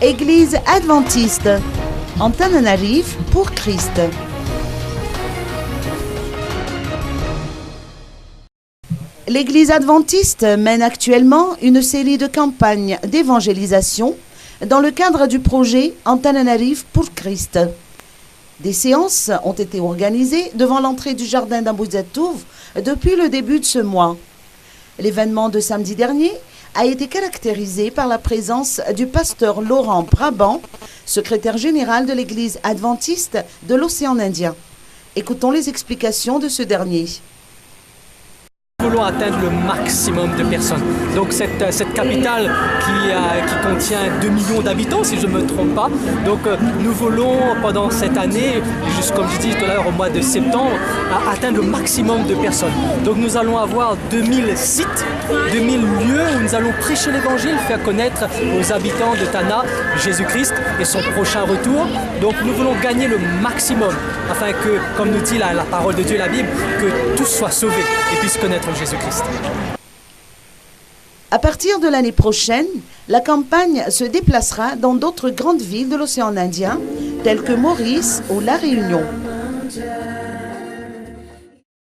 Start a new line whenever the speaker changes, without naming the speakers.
Église adventiste, Antananarive pour Christ. L'Église adventiste mène actuellement une série de campagnes d'évangélisation dans le cadre du projet Antananarive pour Christ. Des séances ont été organisées devant l'entrée du jardin d'Ambouzetouv depuis le début de ce mois. L'événement de samedi dernier a été caractérisé par la présence du pasteur Laurent Brabant, secrétaire général de l'Église adventiste de l'Océan Indien. Écoutons les explications de ce dernier.
Nous voulons atteindre le maximum de personnes. Donc cette capitale qui contient 2 millions d'habitants, si je ne me trompe pas. Donc nous voulons pendant cette année, juste comme je dis tout à l'heure au mois de septembre, atteindre le maximum de personnes. Donc nous allons avoir 2000 sites, 2000 lieux où nous allons prêcher l'évangile, faire connaître aux habitants de Tana Jésus-Christ et son prochain retour. Donc nous voulons gagner le maximum afin que, comme nous dit la parole de Dieu, la Bible, que tous soient sauvés et puissent connaître Jésus-Christ.
À partir de l'année prochaine, la campagne se déplacera dans d'autres grandes villes de l'océan Indien, telles que Maurice ou La Réunion.